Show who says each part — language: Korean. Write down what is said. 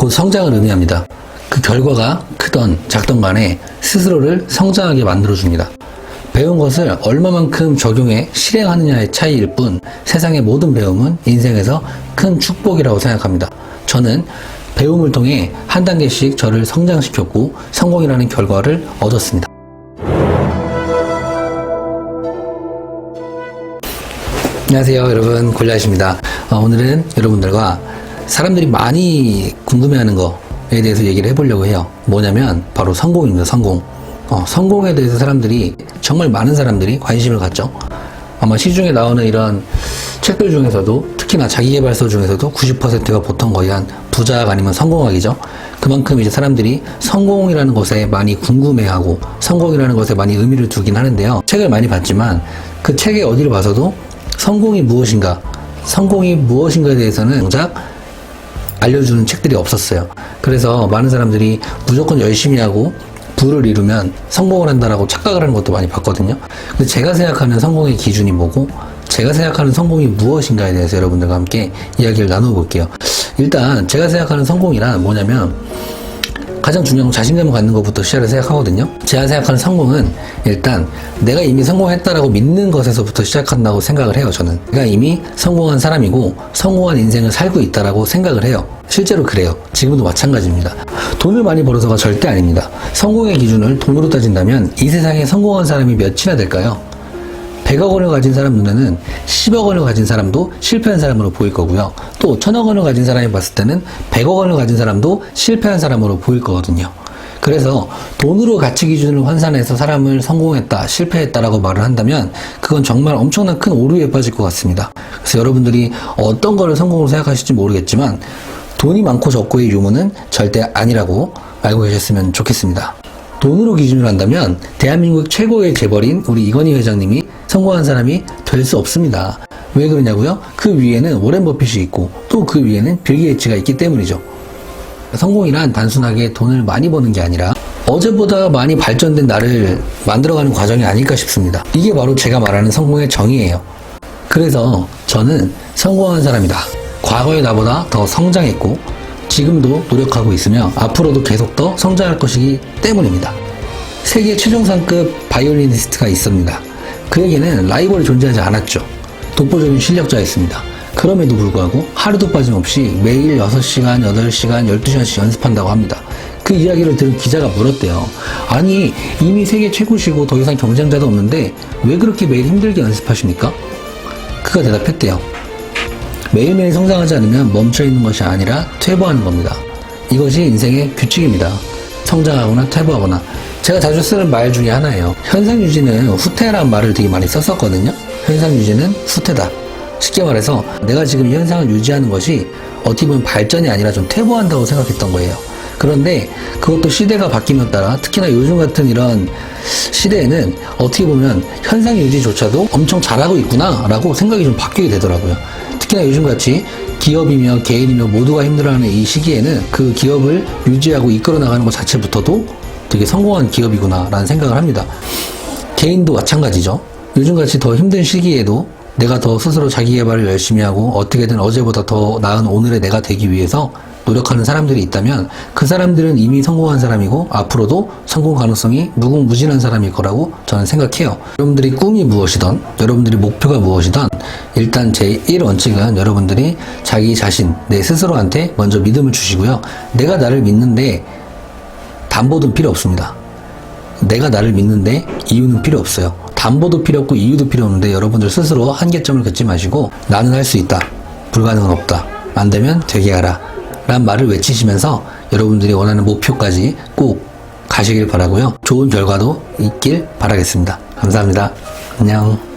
Speaker 1: 곧 성장을 의미합니다. 그 결과가 크던 작던 간에 스스로를 성장하게 만들어줍니다. 배운 것을 얼마만큼 적용해 실행하느냐의 차이일 뿐 세상의 모든 배움은 인생에서 큰 축복이라고 생각합니다. 저는 배움을 통해 한 단계씩 저를 성장시켰고 성공이라는 결과를 얻었습니다. 안녕하세요, 여러분. 골리앗입니다. 오늘은 여러분들과 사람들이 많이 궁금해하는 거에 대해서 얘기를 해보려고 해요. 뭐냐면 바로 성공입니다. 성공에 대해서 사람들이, 정말 많은 사람들이 관심을 갖죠. 아마 시중에 나오는 이런 책들 중에서도, 특히나 자기계발서 중에서도 90%가 보통 거의 한 부자학 아니면 성공학이죠. 그만큼 이제 사람들이 성공이라는 것에 많이 궁금해하고 성공이라는 것에 많이 의미를 두긴 하는데요. 책을 많이 봤지만 그 책의 어디를 봐서도 성공이 무엇인가에 대해서는 정작 알려주는 책들이 없었어요. 그래서 많은 사람들이 무조건 열심히 하고 부를 이루면 성공을 한다라고 착각을 하는 것도 많이 봤거든요. 근데 제가 생각하는 성공의 기준이 뭐고, 제가 생각하는 성공이 무엇인가에 대해서 여러분들과 함께 이야기를 나눠볼게요. 일단 제가 생각하는 성공이란 뭐냐면, 가장 중요한 건 자신감을 갖는 것부터 시작을 생각하거든요. 제가 생각하는 성공은 일단 내가 이미 성공했다라고 믿는 것에서부터 시작한다고 생각을 해요. 저는 내가 이미 성공한 사람이고 성공한 인생을 살고 있다라고 생각을 해요. 실제로 그래요. 지금도 마찬가지입니다. 돈을 많이 벌어서가 절대 아닙니다. 성공의 기준을 돈으로 따진다면 이 세상에 성공한 사람이 몇이나 될까요? 100억 원을 가진 사람 눈에는 10억 원을 가진 사람도 실패한 사람으로 보일 거고요. 또 1000억 원을 가진 사람이 봤을 때는 100억 원을 가진 사람도 실패한 사람으로 보일 거거든요. 그래서 돈으로 가치 기준을 환산해서 사람을 성공했다, 실패했다라고 말을 한다면 그건 정말 엄청난 큰 오류에 빠질 것 같습니다. 그래서 여러분들이 어떤 거를 성공으로 생각하실지 모르겠지만 돈이 많고 적고의 유무는 절대 아니라고 알고 계셨으면 좋겠습니다. 돈으로 기준을 한다면 대한민국 최고의 재벌인 우리 이건희 회장님이 성공한 사람이 될 수 없습니다. 왜 그러냐고요? 그 위에는 워렌 버핏이 있고 또 그 위에는 빌 게이츠가 있기 때문이죠. 성공이란 단순하게 돈을 많이 버는 게 아니라 어제보다 많이 발전된 나를 만들어가는 과정이 아닐까 싶습니다. 이게 바로 제가 말하는 성공의 정의예요. 그래서 저는 성공한 사람이다. 과거의 나보다 더 성장했고 지금도 노력하고 있으며 앞으로도 계속 더 성장할 것이기 때문입니다. 세계 최정상급 바이올리니스트가 있습니다. 그에게는 라이벌이 존재하지 않았죠. 독보적인 실력자였습니다. 그럼에도 불구하고 하루도 빠짐없이 매일 6시간, 8시간, 12시간씩 연습한다고 합니다. 그 이야기를 들은 기자가 물었대요. 아니, 이미 세계 최고시고 더 이상 경쟁자도 없는데 왜 그렇게 매일 힘들게 연습하십니까? 그가 대답했대요. 매일매일 성장하지 않으면 멈춰있는 것이 아니라 퇴보하는 겁니다. 이것이 인생의 규칙입니다. 성장하거나 퇴보하거나. 제가 자주 쓰는 말 중에 하나예요. 현상유지는 후퇴라는 말을 되게 많이 썼었거든요. 현상유지는 후퇴다. 쉽게 말해서 내가 지금 이 현상을 유지하는 것이 어떻게 보면 발전이 아니라 좀 퇴보한다고 생각했던 거예요. 그런데 그것도 시대가 바뀌면 따라, 특히나 요즘 같은 이런 시대에는 어떻게 보면 현상 유지조차도 엄청 잘하고 있구나 라고 생각이 좀 바뀌게 되더라고요. 특히나 요즘같이 기업이며 개인이며 모두가 힘들어하는 이 시기에는 그 기업을 유지하고 이끌어 나가는 것 자체부터도 되게 성공한 기업이구나 라는 생각을 합니다. 개인도 마찬가지죠. 요즘같이 더 힘든 시기에도 내가 더 스스로 자기 개발을 열심히 하고 어떻게든 어제보다 더 나은 오늘의 내가 되기 위해서 노력하는 사람들이 있다면 그 사람들은 이미 성공한 사람이고 앞으로도 성공 가능성이 무궁무진한 사람일 거라고 저는 생각해요. 여러분들이 꿈이 무엇이든, 여러분들이 목표가 무엇이든 일단 제1 원칙은 여러분들이 자기 자신, 내 스스로한테 먼저 믿음을 주시고요. 내가 나를 믿는데 담보도 필요 없습니다. 내가 나를 믿는데 이유는 필요 없어요. 담보도 필요 없고 이유도 필요 없는데 여러분들 스스로 한계점을 갖지 마시고 나는 할 수 있다. 불가능은 없다. 안 되면 되게 하라. 라는 말을 외치시면서 여러분들이 원하는 목표까지 꼭 가시길 바라고요. 좋은 결과도 있길 바라겠습니다. 감사합니다. 안녕.